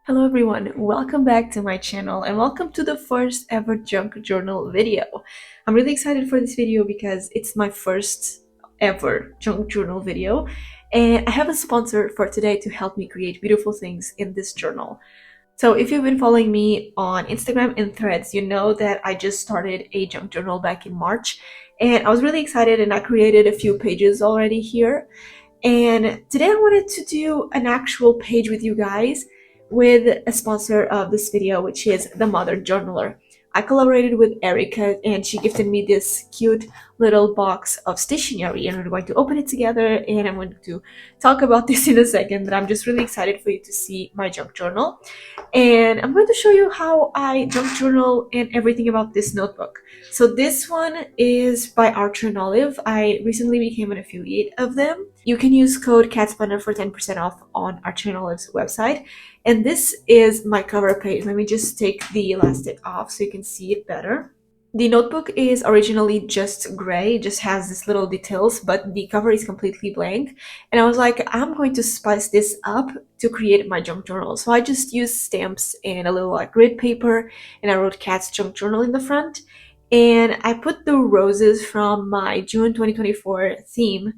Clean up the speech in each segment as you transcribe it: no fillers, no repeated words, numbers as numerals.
Hello everyone, welcome back to my channel and welcome to the first ever junk journal video. I'm really excited for this video because it's my first ever junk journal video and I have a sponsor for today to help me create beautiful things in this journal. So if you've been following me on Instagram and Threads, you know that I just started a junk journal back in March and I was really excited and I created a few pages already here. And today I wanted to do an actual page with you guys with a sponsor of this video, which is the Mother Journaler. I collaborated with Erica and she gifted me this cute little box of stationery and we're going to open it together and I'm going to talk about this in a second, but I'm just really excited for you to see my junk journal. And I'm going to show you how I junk journal and everything about this notebook. So this one is by Archer and Olive. I recently became an affiliate of them. You can use code CATSPlanner for 10% off on Archer and Olive's website. And this is my cover page. Let me just take the elastic off so you can see it better. The notebook is originally just gray, just has these little details, but the cover is completely blank. And I was like, I'm going to spice this up to create my junk journal. So I just used stamps and a little like grid paper, and I wrote Cat's Junk Journal in the front. And I put the roses from my June 2024 theme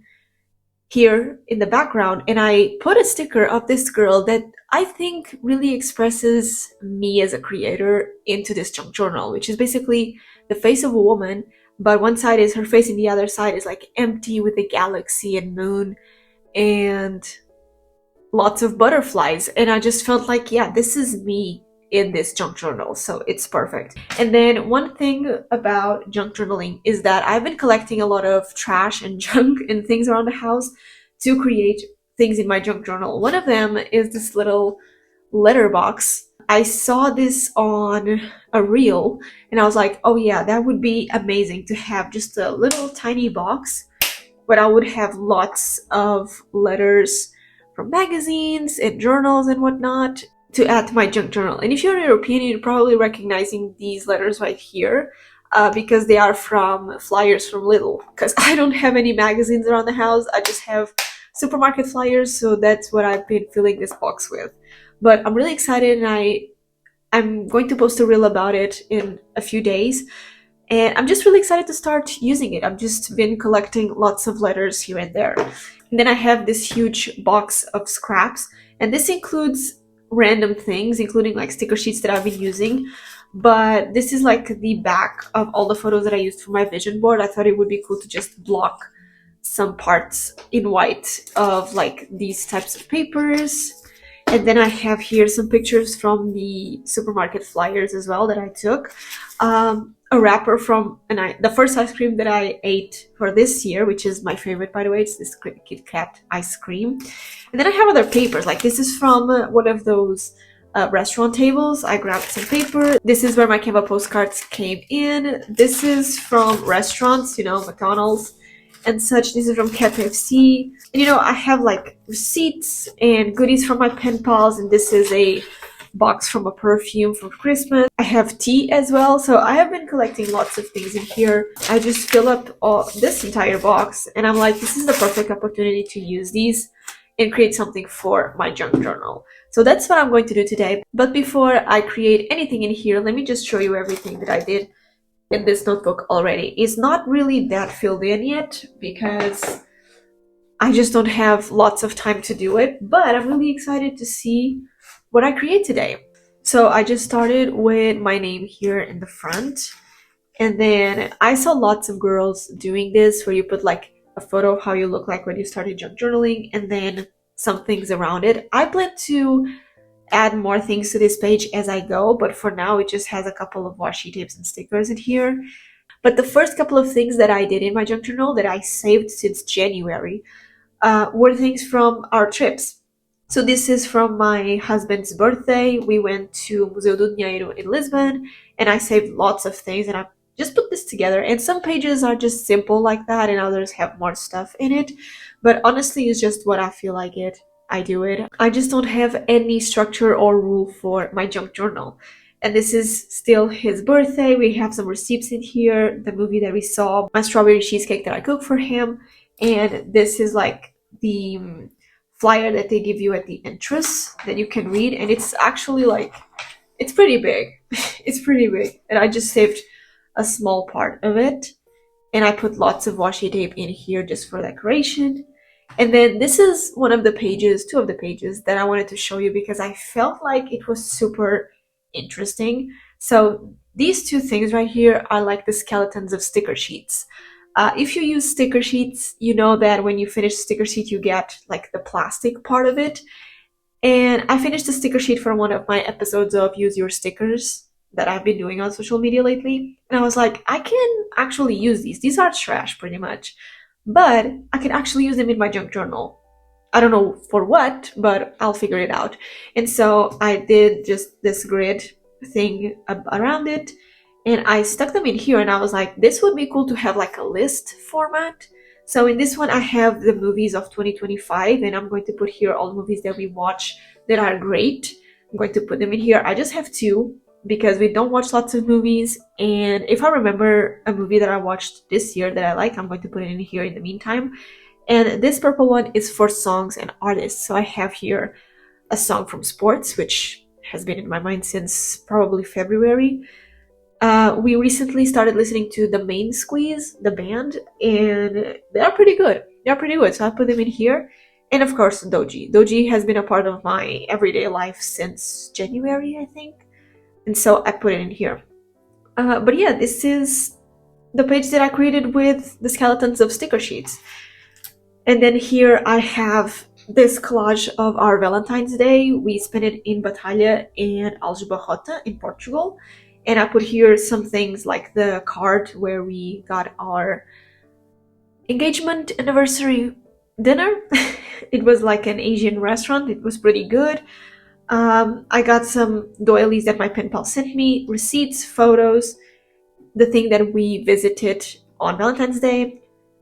here in the background, and I put a sticker of this girl that I think really expresses me as a creator into this junk journal, which is basically the face of a woman, but one side is her face and the other side is like empty with a galaxy and moon and lots of butterflies. And I just felt like, yeah, this is me in this junk journal, so it's perfect. And then one thing about junk journaling is that I've been collecting a lot of trash and junk and things around the house to create things in my junk journal. One of them is this little letter box. I saw this on a reel and I was like, oh yeah, that would be amazing to have just a little tiny box, but I would have lots of letters from magazines and journals and whatnot to add to my junk journal. And if you're European, you're probably recognizing these letters right here because they are from flyers from Lidl. Because I don't have any magazines around the house, I just have supermarket flyers, so that's what I've been filling this box with. But I'm really excited and I'm going to post a reel about it in a few days. And I'm just really excited to start using it. I've just been collecting lots of letters here and there. And then I have this huge box of scraps, and this includes random things, including like sticker sheets that I've been using. But this is like the back of all the photos that I used for my vision board. I thought it would be cool to just block some parts in white of like these types of papers. And then I have here some pictures from the supermarket flyers as well that I took. A wrapper from the first ice cream that I ate for this year, which is my favorite, by the way. It's this Kit Kat ice cream. And then I have other papers. Like this is from one of those restaurant tables. I grabbed some paper. This is where my Canva postcards came in. This is from restaurants, you know, McDonald's and such. This is from KFC. And you know, I have like receipts and goodies from my pen pals, and this is a box from a perfume for Christmas. I have tea as well, so I have been collecting lots of things in here. I just fill up this entire box and I'm like, this is the perfect opportunity to use these and create something for my junk journal. So that's what I'm going to do today. But before I create anything in here, let me just show you everything that I did in this notebook already. It's not really that filled in yet because I just don't have lots of time to do it, but I'm really excited to see what I create today. So I just started with my name here in the front, and then I saw lots of girls doing this where you put like a photo of how you look like when you started junk journaling and then some things around it. I plan to add more things to this page as I go, but for now it just has a couple of washi tapes and stickers in here. But the first couple of things that I did in my junk journal that I saved since January were things from our trips. So this is from my husband's birthday. We went to Museu do Dinheiro in Lisbon and I saved lots of things and I just put this together. And some pages are just simple like that and others have more stuff in it. But honestly, it's just what I feel like it. I do it. I just don't have any structure or rule for my junk journal. And this is still his birthday. We have some receipts in here, the movie that we saw, my strawberry cheesecake that I cooked for him. And this is like the flyer that they give you at the entrance that you can read, and it's actually like, it's pretty big. It's pretty big, and I just saved a small part of it, and I put lots of washi tape in here just for decoration. And then this is one of the pages, two of the pages that I wanted to show you because I felt like it was super interesting. So these two things right here are like the skeletons of sticker sheets. If you use sticker sheets, you know that when you finish sticker sheet, you get like the plastic part of it. And I finished the sticker sheet for one of my episodes of Use Your Stickers that I've been doing on social media lately. And I was like, I can actually use these. These are trash pretty much, but I can actually use them in my junk journal. I don't know for what, but I'll figure it out. And so I did just this grid thing around it, and I stuck them in here, and I was like, this would be cool to have like a list format. So in this one, I have the movies of 2025, and I'm going to put here all the movies that we watch that are great. I'm going to put them in here. I just have two because we don't watch lots of movies, and if I remember a movie that I watched this year that I like, I'm going to put it in here in the meantime. And this purple one is for songs and artists. So I have here a song from sports, which has been in my mind since probably February. We recently started listening to the Main Squeeze, the band, and they're pretty good. They're pretty good, so I put them in here. And of course, Doji. Doji has been a part of my everyday life since January, I think. And so I put it in here. But yeah, this is the page that I created with the skeletons of sticker sheets. And then here I have this collage of our Valentine's Day. We spent it in Batalha and Aljubarrota in Portugal. And I put here some things like the card where we got our engagement anniversary dinner. It was like an Asian restaurant. It was pretty good. I got some doilies that my pen pal sent me, receipts, photos, the thing that we visited on Valentine's Day,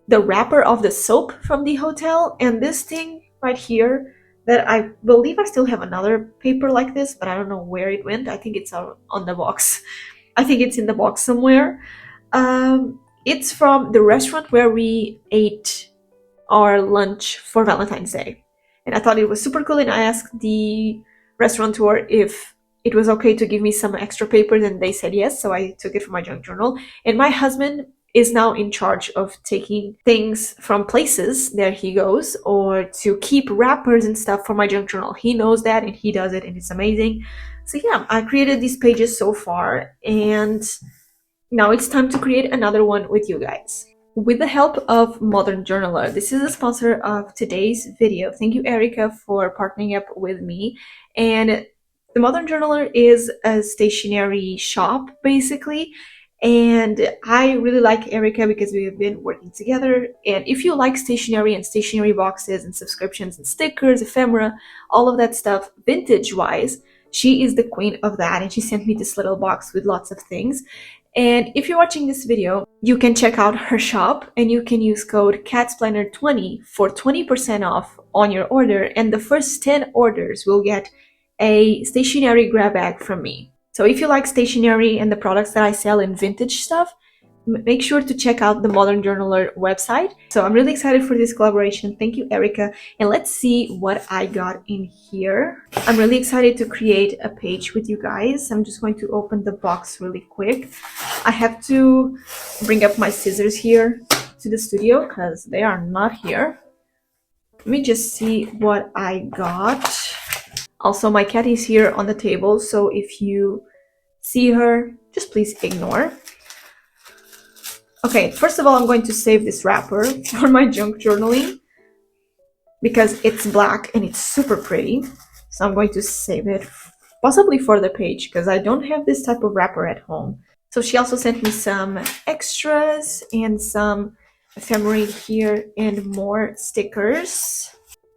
the wrapper of the soap from the hotel, and this thing right here that I believe I still have another paper like this, but I don't know where it went. I think it's on the box. I think it's in the box somewhere. It's from the restaurant where we ate our lunch for Valentine's Day. And I thought it was super cool, and I asked the restaurateur if it was okay to give me some extra papers, and they said yes, so I took it from my junk journal. And my husband is now in charge of taking things from places that he goes, or to keep wrappers and stuff for my junk journal. He knows that, and he does it, and it's amazing. So yeah, I created these pages so far, and now it's time to create another one with you guys. With the help of Modern Journaler, this is the sponsor of today's video. Thank you, Erica, for partnering up with me. And the Modern Journaler is a stationery shop, basically. And I really like Erica because we have been working together. And if you like stationery and stationery boxes and subscriptions and stickers, ephemera, all of that stuff, vintage-wise, she is the queen of that. And she sent me this little box with lots of things. And if you're watching this video, you can check out her shop, and you can use code catsplanner20 for 20% off on your order. And the first 10 orders will get a stationery grab bag from me. So if you like stationery and the products that I sell in vintage stuff, make sure to check out the Modern Journaler website. So I'm really excited for this collaboration. Thank you, Erica. And let's see what I got in here. I'm really excited to create a page with you guys. I'm just going to open the box really quick. I have to bring up my scissors here to the studio because they are not here. Let me just see what I got. Also, my cat is here on the table, so if you see her, just please ignore. Okay, first of all, I'm going to save this wrapper for my junk journaling because it's black and it's super pretty. So I'm going to save it possibly for the page because I don't have this type of wrapper at home. So she also sent me some extras and some ephemera here and more stickers.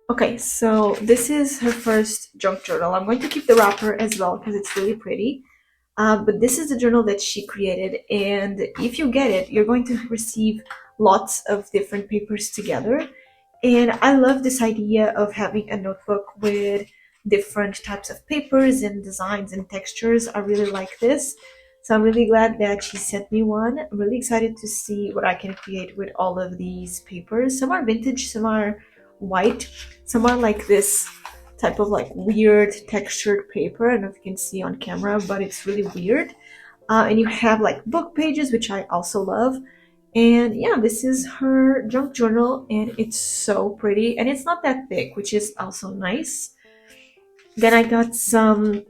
Okay, so this is her first junk journal. I'm going to keep the wrapper as well because it's really pretty. But this is the journal that she created, and if you get it, you're going to receive lots of different papers together. And I love this idea of having a notebook with different types of papers and designs and textures. I really like this. So I'm really glad that she sent me one. I'm really excited to see what I can create with all of these papers. Some are vintage, some are white. Some are like this type of like weird textured paper. I don't know if you can see on camera, but it's really weird. And you have like book pages, which I also love. And yeah, this is her junk journal, and it's so pretty, and it's not that thick, which is also nice. Then I got some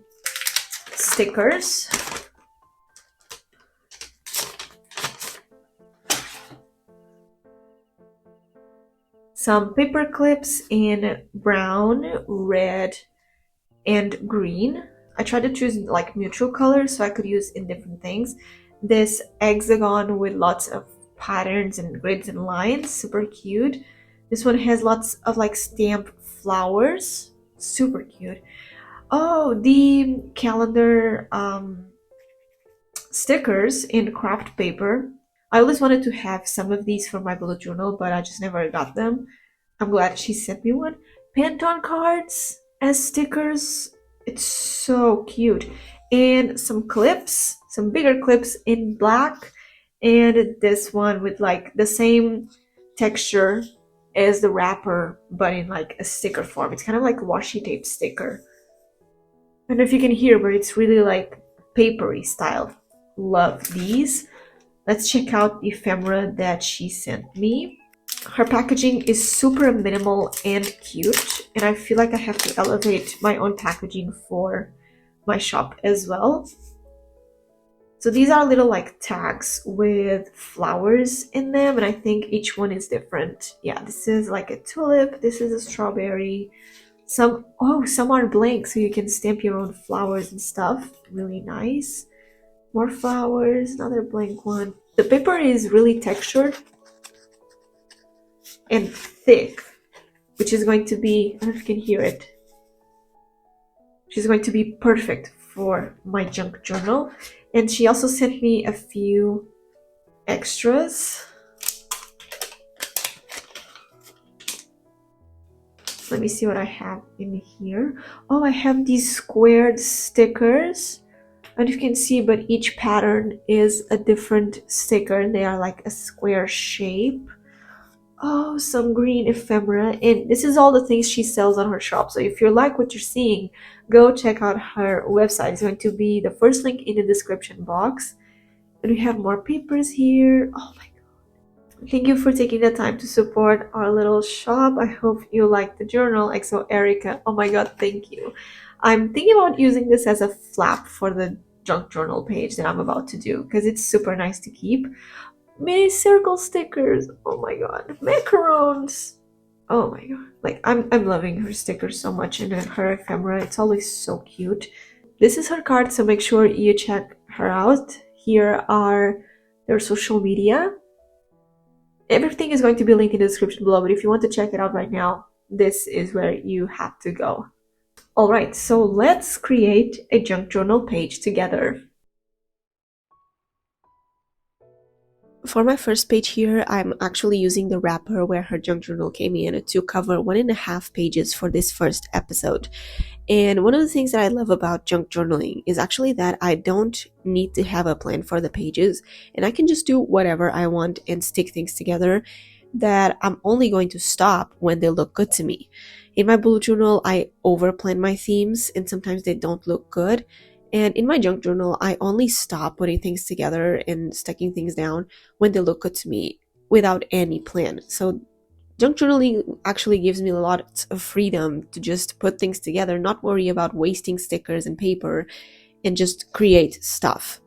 stickers. Some paper clips in brown, red, and green. I tried to choose like neutral colors so I could use in different things. This hexagon with lots of patterns and grids and lines, super cute. This one has lots of like stamp flowers, super cute. Oh, the calendar stickers in craft paper. I always wanted to have some of these for my bullet journal, but I just never got them. I'm glad she sent me one. Pantone cards as stickers. It's so cute. And some clips, some bigger clips in black. And this one with like the same texture as the wrapper, but in like a sticker form. It's kind of like washi tape sticker. I don't know if you can hear, but it's really like papery style. Love these. Let's check out the ephemera that she sent me. Her packaging is super minimal and cute, and I feel like I have to elevate my own packaging for my shop as well. So these are little like tags with flowers in them, and I think each one is different. Yeah, this is like a tulip, this is a strawberry. Some are blank, so you can stamp your own flowers and stuff. Really nice. More flowers, another blank one. The paper is really textured and thick, which is going to be, I don't know if you can hear it, which is going to be perfect for my junk journal. And she also sent me a few extras. Let me see what I have in here. Oh, I have these squared stickers. I don't know if you can see, but each pattern is a different sticker. They are like a square shape. Oh, some green ephemera. And this is all the things she sells on her shop. So if you like what you're seeing, go check out her website. It's going to be the first link in the description box. And we have more papers here. Oh my god. Thank you for taking the time to support our little shop. I hope you like the journal. XO Erica. Oh my god, thank you. I'm thinking about using this as a flap for the junk journal page that I'm about to do because it's super nice to keep. Mini circle stickers. Oh my god. Macarons. Oh my god. Like I'm loving her stickers so much, and her ephemera. It's always so cute. This is her card, so make sure you check her out. Here are their social media. Everything is going to be linked in the description below, but if you want to check it out right now, this is where you have to go. Alright, so let's create a junk journal page together. For my first page here, I'm actually using the wrapper where her junk journal came in to cover 1.5 pages for this first episode. And one of the things that I love about junk journaling is actually that I don't need to have a plan for the pages, and I can just do whatever I want and stick things together that I'm only going to stop when they look good to me. In my bullet journal, I overplan my themes and sometimes they don't look good. And in my junk journal, I only stop putting things together and sticking things down when they look good to me without any plan. So junk journaling actually gives me a lot of freedom to just put things together, not worry about wasting stickers and paper, and just create stuff.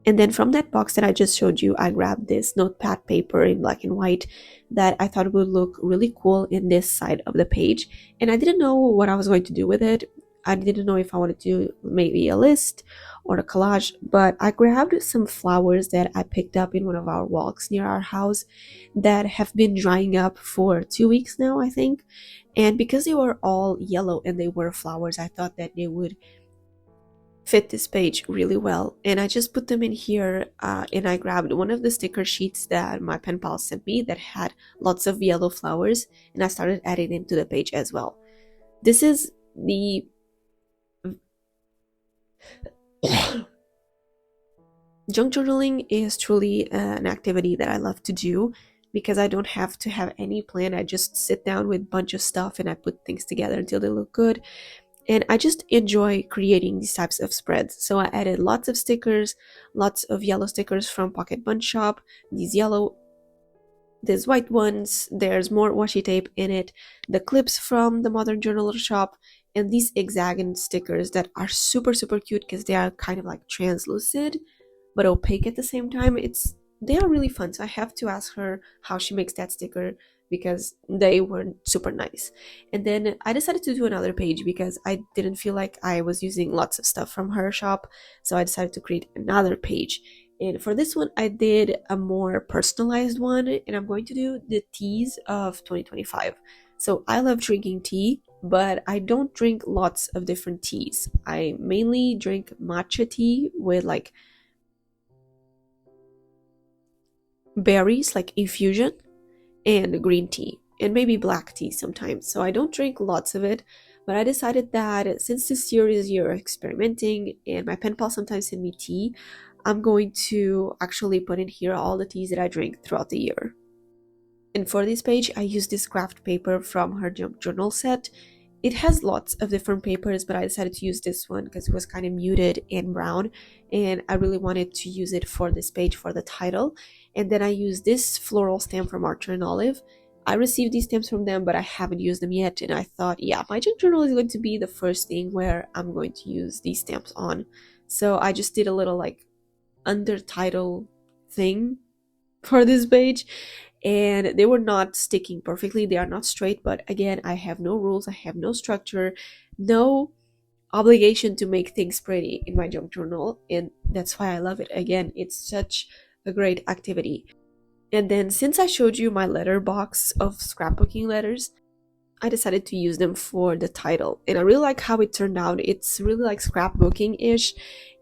And then from that box that I just showed you, I grabbed this notepad paper in black and white that I thought would look really cool in this side of the page. And I didn't know what I was going to do with it. I didn't know if I wanted to do maybe a list or a collage, but I grabbed some flowers that I picked up in one of our walks near our house that have been drying up for 2 weeks now, I think. And because they were all yellow and they were flowers, I thought that they would fit this page really well. And I just put them in here, and I grabbed one of the sticker sheets that my pen pal sent me that had lots of yellow flowers, and I started adding them to the page as well. This is the junk journaling is truly an activity that I love to do because I don't have to have any plan. I just sit down with a bunch of stuff and I put things together until they look good. And I just enjoy creating these types of spreads. So I added lots of stickers, lots of yellow stickers from Pocket Bunch Shop, these white ones, there's more washi tape in it, the clips from the Modern Journal shop, and these hexagon stickers that are super super cute because they are kind of like translucent but opaque at the same time. They are really fun. So I have to ask her how she makes that sticker because they were super nice. And then I decided to do another page because I didn't feel like I was using lots of stuff from her shop. So I decided to create another page. And for this one, I did a more personalized one, and I'm going to do the teas of 2025. So I love drinking tea, but I don't drink lots of different teas. I mainly drink matcha tea with like berries, like infusion, and green tea, and maybe black tea sometimes. So I don't drink lots of it, but I decided that since this year is year of experimenting and my pen pal sometimes send me tea, I'm going to actually put in here all the teas that I drink throughout the year. And for this page, I used this craft paper from her junk journal set. It has lots of different papers, but I decided to use this one because it was kind of muted and brown, and I really wanted to use it for this page for the title. And then I used this floral stamp from Archer and Olive. I received these stamps from them, but I haven't used them yet, and I thought, yeah, my junk journal is going to be the first thing where I'm going to use these stamps on. So I just did a little like under title thing for this page, and they were not sticking perfectly. They are not straight, but again, I have no rules, I have no structure, no obligation to make things pretty in my junk journal, and that's why I love it. Again, it's such a great activity. And then since I showed you my letter box of scrapbooking letters, I decided to use them for the title, and I really like how it turned out. It's really like scrapbooking-ish.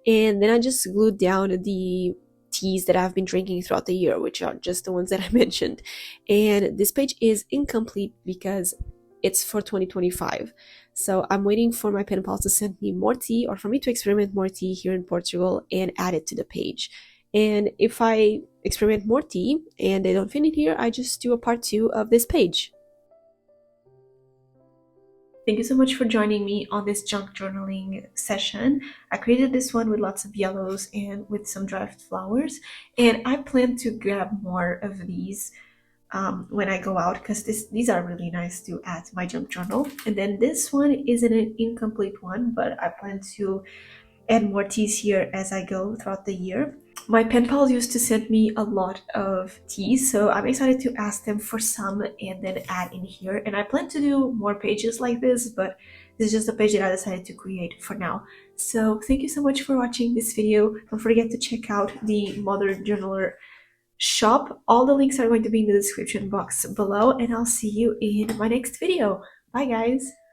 And then I just glued down the teas that I've been drinking throughout the year, which are just the ones that I mentioned. And this page is incomplete because it's for 2025. So I'm waiting for my pen pals to send me more tea, or for me to experiment more tea here in Portugal and add it to the page. And if I experiment more tea and they don't fit in here, I just do a part 2 of this page. Thank you so much for joining me on this junk journaling session. I created this one with lots of yellows and with some dried flowers, and I plan to grab more of these when I go out because these are really nice to add to my junk journal. And then this one isn't an incomplete one, but I plan to add more teas here as I go throughout the year. My pen pals used to send me a lot of teas, so I'm excited to ask them for some and then add in here. And I plan to do more pages like this, but this is just a page that I decided to create for now. So thank you so much for watching this video. Don't forget to check out the Modern Journaler shop. All the links are going to be in the description box below, and I'll see you in my next video. Bye guys!